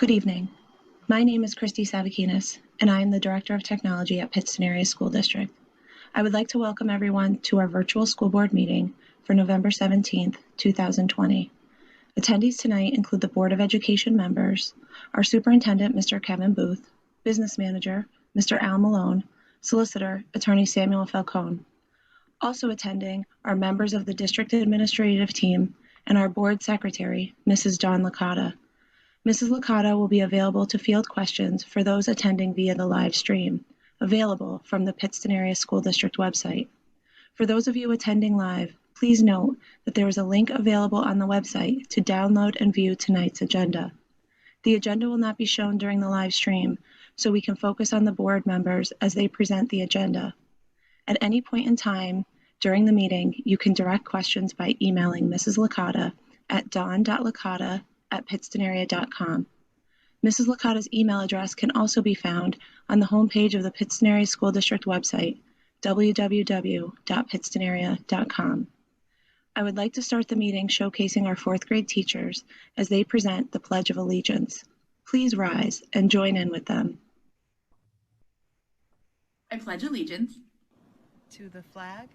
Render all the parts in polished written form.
Good evening. My name is Christy Savakinis, and I am the Director of Technology at Pittston Area School District. I would like to welcome everyone to our virtual school board meeting for November 17th, 2020. Attendees tonight include the Board of Education members, our Superintendent, Mr. Kevin Booth, Business Manager, Mr. Al Malone, Solicitor, Attorney Samuel Falcone. Also attending are members of the District Administrative Team and our Board Secretary, Mrs. Dawn Licata. Mrs. Licata will be available to field questions for those attending via the live stream, available from the Pittston Area School District website. For those of you attending live, please note that there is a link available on the website to download and view tonight's agenda. The agenda will not be shown during the live stream, so we can focus on the board members as they present the agenda. At any point in time during the meeting, you can direct questions by emailing Mrs. Licata at dawn.licata@pittstonarea.com. Mrs. Licata's email address can also be found on the homepage of the Pittston Area School District website, www.pittstonarea.com. I would like to start the meeting showcasing our fourth grade teachers as they present the Pledge of Allegiance. Please rise and join in with them. I pledge allegiance to the flag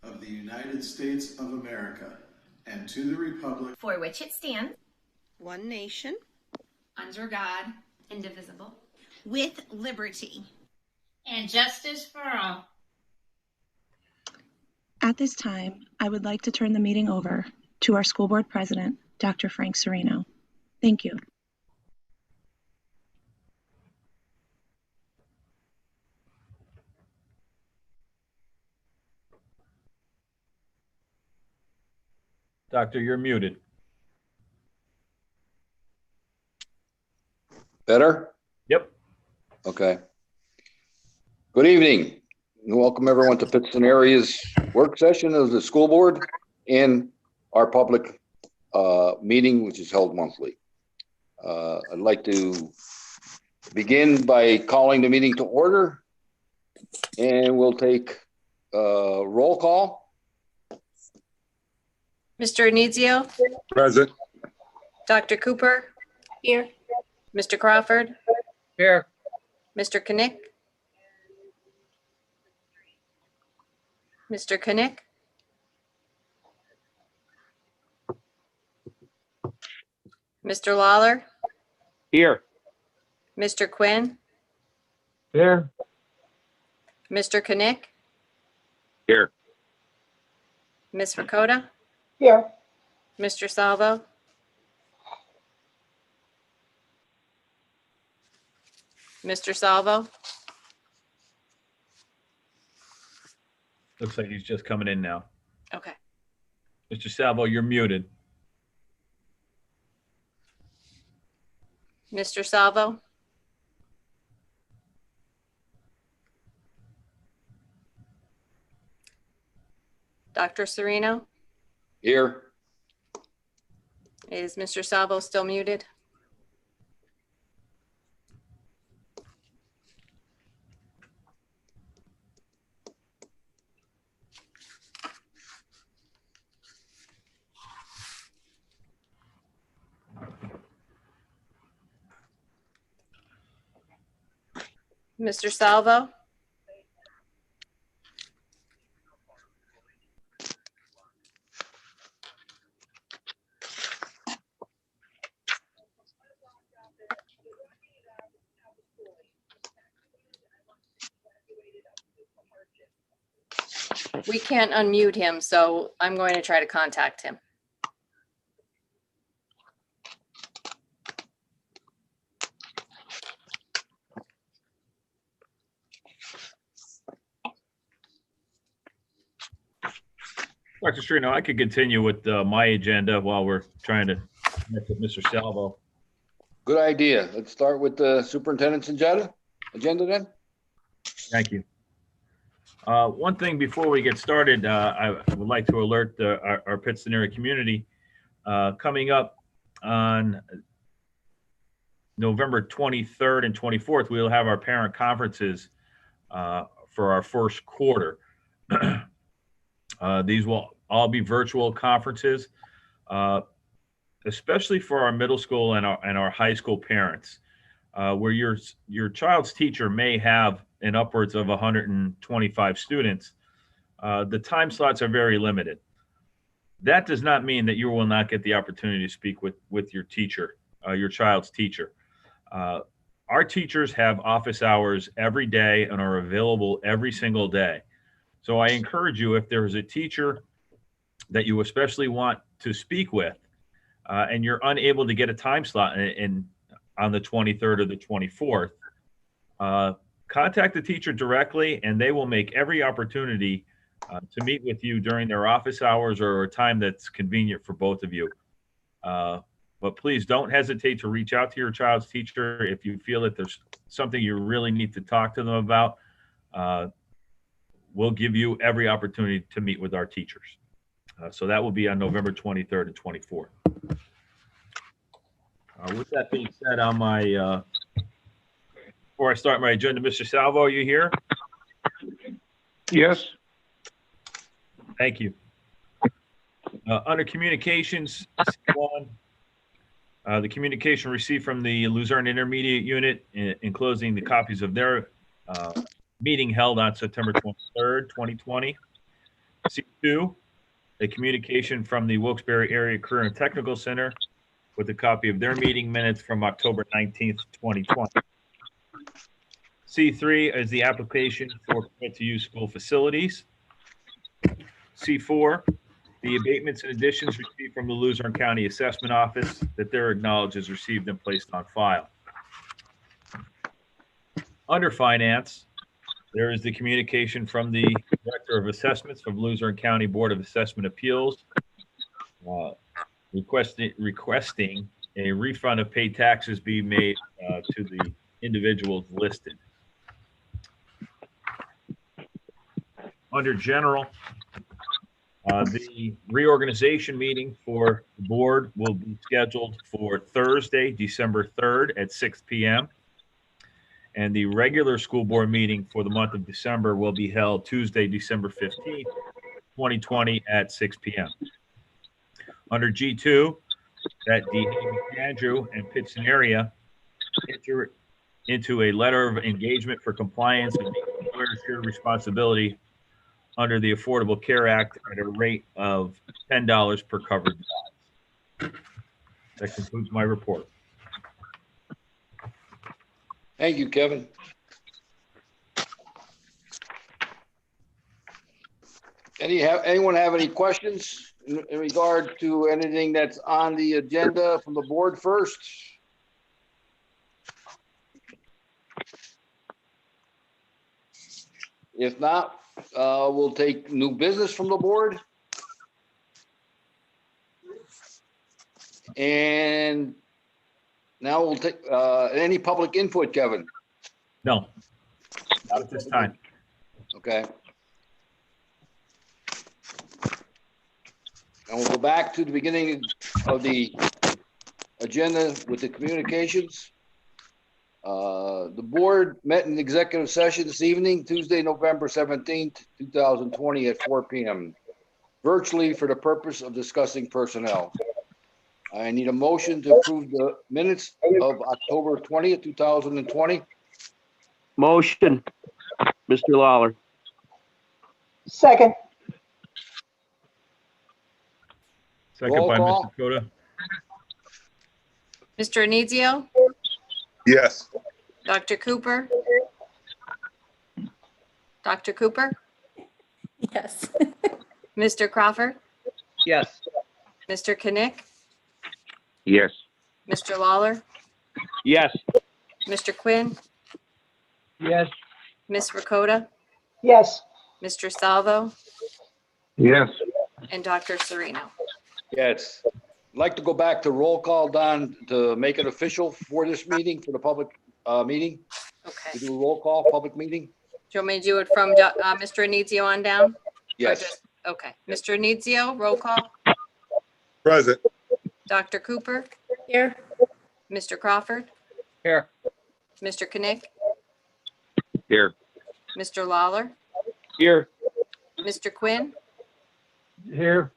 of the United States of America and to the republic for which it stands, one nation, under God, indivisible, with liberty and justice for all. At this time, I would like to turn the meeting over to our school board president, Dr. Frank Serino. Thank you. Doctor, you're muted. Better? Yep. Okay. Good evening and welcome everyone to Pittston Area's work session of the school board and our public meeting, which is held monthly. I'd like to begin by calling the meeting to order, and we'll take roll call. Mr. Anizio? Present. Dr. Cooper? Here. Mr. Crawford? Here. Mr. Knick? Mr. Knick? Mr. Lawler? Here. Mr. Quinn? Here. Mr. Knick? Here. Ms. Rakota? Here. Mr. Salvo? Mr. Salvo? Looks like he's just coming in now. Okay. Mr. Salvo, you're muted. Mr. Salvo? Dr. Serino? Here. Is Mr. Salvo still muted? Mr. Salvo? We can't unmute him, so I'm going to try to contact him. Dr. Serino, I could continue with my agenda while we're trying to connect with Mr. Salvo. Good idea. Let's start with the superintendent's agenda then. Thank you. One thing before we get started, I would like to alert our Pittston area community. Coming up on November 23rd and 24th, we'll have our parent conferences for our first quarter. These will all be virtual conferences. especially for our middle school and our high school parents, where your child's teacher may have an upwards of 125 students, the time slots are very limited. That does not mean that you will not get the opportunity to speak with your teacher, your child's teacher. Our teachers have office hours every day and are available every single day. So I encourage you, if there is a teacher that you especially want to speak with, and you're unable to get a time slot on the 23rd or the 24th, contact the teacher directly, and they will make every opportunity to meet with you during their office hours or a time that's convenient for both of you. But please don't hesitate to reach out to your child's teacher if you feel that there's something you really need to talk to them about. We'll give you every opportunity to meet with our teachers. So that will be on November 23rd and 24th. With that being said, on my before I start my agenda, Mr. Salvo, are you here? Yes. Thank you. Under communications, C1, the communication received from the Luzerne Intermediate Unit enclosing the copies of their meeting held on September 23rd, 2020. C2, a communication from the Wilkes-Barre Area Career and Technical Center with a copy of their meeting minutes from October 19th, 2020. C3 is the application for permit to use school facilities. C4, the abatements and additions received from the Luzerne County Assessment Office that they're acknowledged as received and placed on file. Under finance, there is the communication from the Director of Assessments from Luzerne County Board of Assessment Appeals, requesting a refund of paid taxes be made to the individuals listed. Under general, the reorganization meeting for the board will be scheduled for Thursday, December 3rd at 6 p.m. And the regular school board meeting for the month of December will be held Tuesday, December 15th, 2020 at 6 p.m. Under G2, that the Andrew and Pittston area enter into a letter of engagement for compliance and employer shared responsibility under the Affordable Care Act at a rate of $10 per covered job. That concludes my report. Thank you, Kevin. Anyone have any questions in regard to anything that's on the agenda from the board first? If not, we'll take new business from the board. And now we'll take any public input, Kevin. No, not at this time. Okay. And we'll go back to the beginning of the agenda with the communications. The board met in executive session this evening, Tuesday, November 17th, 2020 at 4 p.m. virtually for the purpose of discussing personnel. I need a motion to approve the minutes of October 20th, 2020. Motion, Mr. Lawler. Second. Second Roll by call. Mr. Coda. Mr. Anizio, Yes. Dr. Cooper, Dr. Cooper, Yes. Mr. Crawford, Yes. Mr. Knick, Yes. Mr. Lawler, Yes. Mr. Quinn, Yes. Ms. Rakota, Yes. Mr. Salvo, Yes. and Dr. Sereno. Yes. I'd like to go back to roll call, Don, to make it official for this meeting, for the public meeting. Okay. To do a roll call, public meeting. Do you want me to do it from Mr. Anizio on down? Or Yes. just- Okay. Mr. Anizio, roll call. Present. Dr. Cooper, Here. Mr. Crawford, Here. Mr. Knick, Here. Mr. Lawler, Here. Mr. Quinn, Here.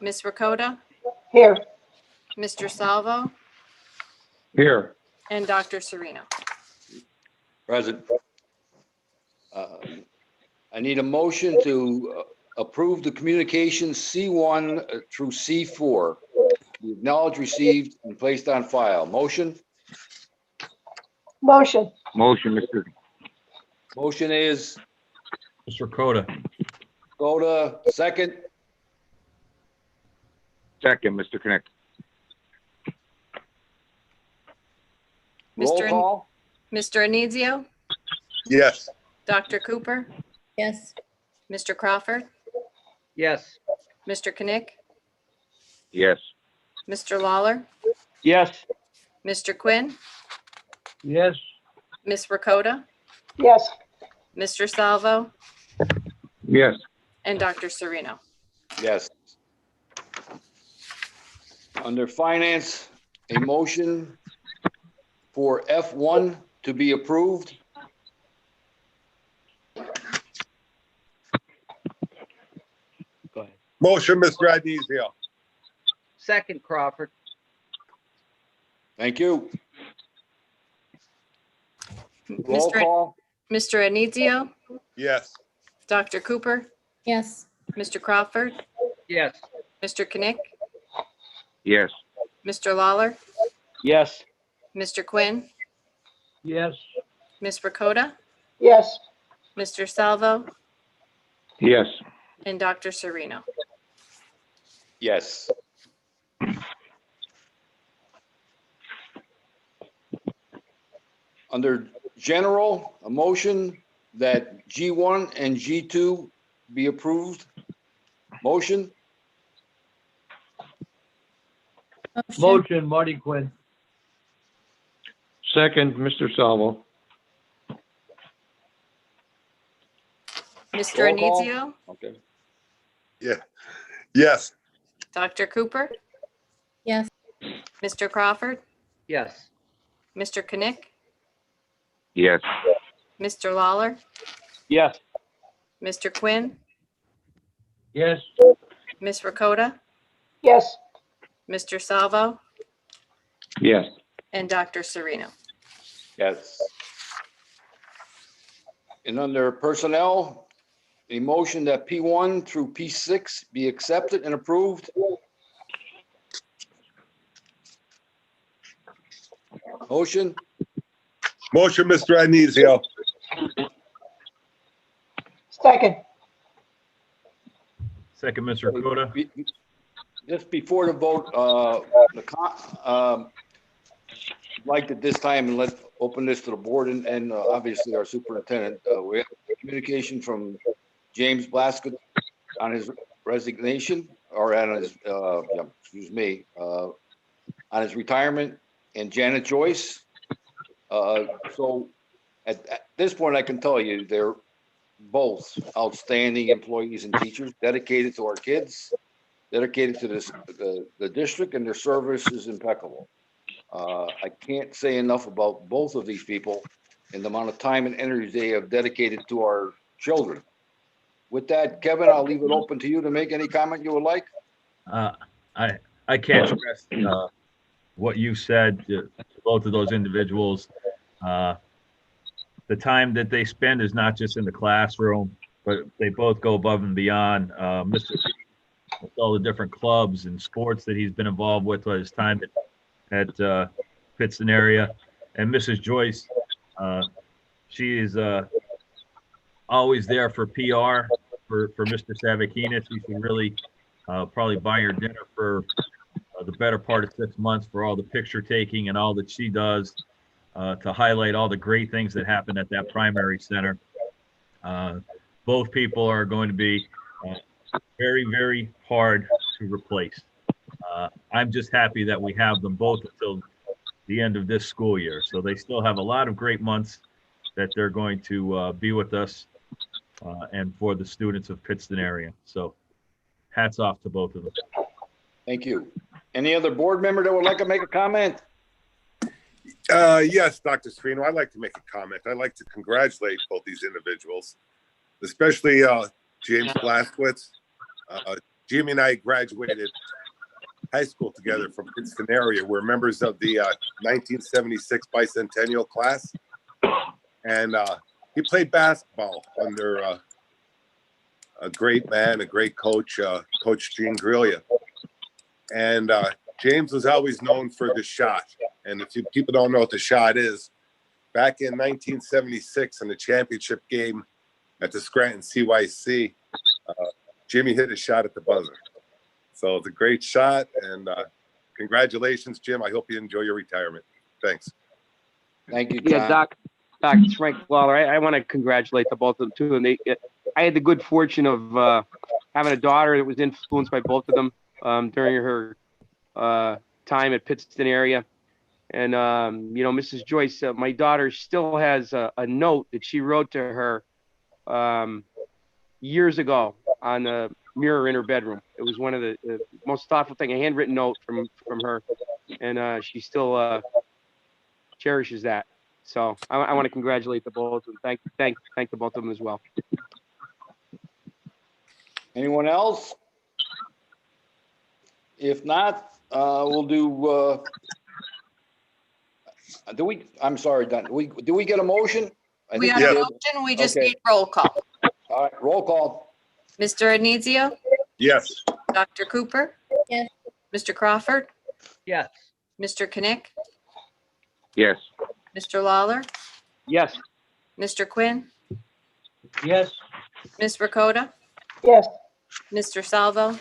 Ms. Rakota, Here. Mr. Salvo, Here. and Dr. Sereno. Present. I need a motion to approve the communications C1 through C4. Acknowledged, received, and placed on file. Motion? Motion. Motion, Mr. Motion is Mr. Coda. Coda, second. Second, Mr. Connect. Roll Mr. call? Mr. Anizio, Yes. Dr. Cooper, Yes. Mr. Crawford, Yes. Mr. Knick, Yes. Mr. Lawler, Yes. Mr. Quinn, Yes. Ms. Rakota, Yes. Mr. Salvo, Yes. and Dr. Sereno. Yes. Under finance, a motion for F1 to be approved. Go ahead. Motion, Mr. Adizio. Second, Crawford. Thank you. Roll Mr. call? Mr. Anizio, Yes. Dr. Cooper, Yes. Mr. Crawford, Yes. Mr. Knick, Yes. Mr. Lawler, Yes. Mr. Quinn, Yes. Ms. Rakota, Yes. Mr. Salvo, Yes. and Dr. Sereno. Yes. Under general, a motion that G1 and G2 be approved. Motion? Motion, Marty Quinn. Second, Mr. Salvo. Mr. Roll call? Anizio, Okay. Yeah. Yes. Dr. Cooper, Yes. Mr. Crawford, Yes. Mr. Knick, Yes. Mr. Lawler, Yes. Mr. Quinn, Yes. Ms. Rakota, Yes. Mr. Salvo, Yes. and Dr. Sereno. Yes. And under personnel, a motion that P1 through P6 be accepted and approved. Motion? Motion, Mr. Adizio. Second. Second, Mr. Coda. Just before the vote, I'd like at this time, and let's open this to the board and obviously our superintendent. We have communication from James Blaskett on his resignation, or on his, on his retirement, and Janet Joyce. So at this point, I can tell you, they're both outstanding employees and teachers, dedicated to our kids, dedicated to the district, and their service is impeccable. I can't say enough about both of these people and the amount of time and energy they have dedicated to our children. With that, Kevin, I'll leave it open to you to make any comment you would like. I can't stress what you said to both of those individuals. The time that they spend is not just in the classroom, but they both go above and beyond. Mr. B, with all the different clubs and sports that he's been involved with his time at Pittston area, and Mrs. Joyce, she is always there for PR for Mr. Savakinas. We should really probably buy her dinner for the better part of 6 months for all the picture taking and all that she does to highlight all the great things that happen at that primary center. Both people are going to be very, very hard to replace. I'm just happy that we have them both until the end of this school year. So they still have a lot of great months that they're going to be with us and for the students of Pittston area. So hats off to both of them. Thank you. Any other board member that would like to make a comment? Yes, Dr. Sereno, I'd like to make a comment. I'd like to congratulate both these individuals, especially James Blaskowitz. Jimmy and I graduated high school together from Pittston area. We're members of the 1976 bicentennial class. And he played basketball under a great man, a great coach, Coach Gene Grillia. And James was always known for the shot. And if people don't know what the shot is, back in 1976 in the championship game at the Scranton CYC, Jimmy hit a shot at the buzzer. So it's a great shot. And congratulations, Jim. I hope you enjoy your retirement. Thanks. Thank you, John. Yeah, Doc, it's Frank Lawler. I want to congratulate the both of them too. And I had the good fortune of having a daughter that was influenced by both of them during her time at Pittston area. And Mrs. Joyce, my daughter still has a note that she wrote to her years ago on the mirror in her bedroom. It was one of the most thoughtful thing, a handwritten note from her, and she still cherishes that. So I want to congratulate the both and thank the both of them as well. Anyone else? If not, we'll do. I'm sorry, Don. Do we get a motion? We got a motion. We just need roll call. All right, roll call. Mr. Anizio? Yes. Dr. Cooper? Yes. Mr. Crawford? Yes. Mr. Knick? Yes. Mr. Lawler? Yes. Mr. Quinn? Yes. Ms. Ricotta? Yes. Mr. Salvo?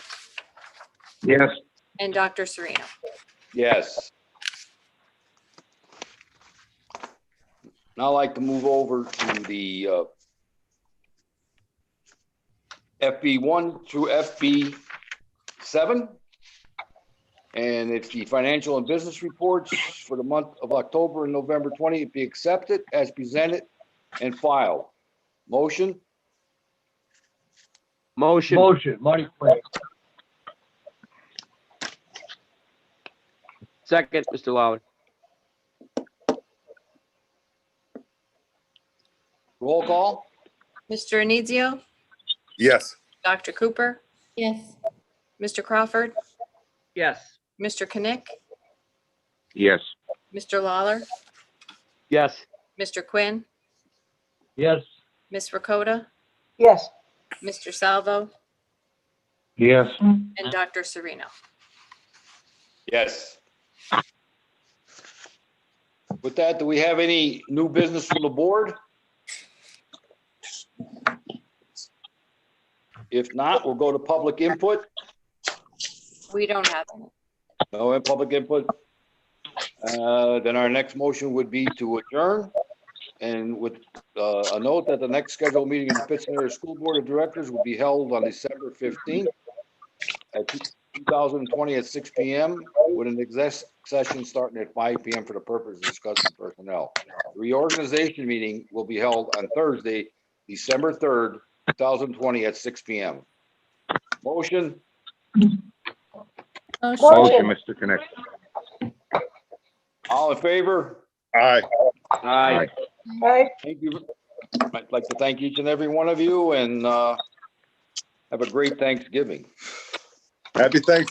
Yes. And Dr. Sereno? Yes. Now I'd like to move over to the FB1 through FB7. And it's the financial and business reports for the month of October and November 20 be accepted as presented and filed. Motion? Motion, Marty Quinn. Second, Mr. Lawler. Roll call? Mr. Anizio? Yes. Dr. Cooper? Yes. Mr. Crawford? Yes. Mr. Knick? Yes. Mr. Lawler? Yes. Mr. Quinn? Yes. Ms. Ricotta? Yes. Mr. Salvo? Yes. And Dr. Sereno? Yes. With that, do we have any new business from the board? If not, we'll go to public input. We don't have any. No public input. Then our next motion would be to adjourn. And with a note that the next scheduled meeting of the Pittston Area School Board of Directors will be held on December 15th at 2020 at 6 p.m. with an exec session starting at 5 p.m. for the purpose of discussing personnel. The reorganization meeting will be held on Thursday, December 3rd, 2020 at 6 p.m. Motion? Motion. Mr. Connect. All in favor? Aye. Aye. Aye. Thank you. I'd like to thank each and every one of you and have a great Thanksgiving. Happy Thanksgiving.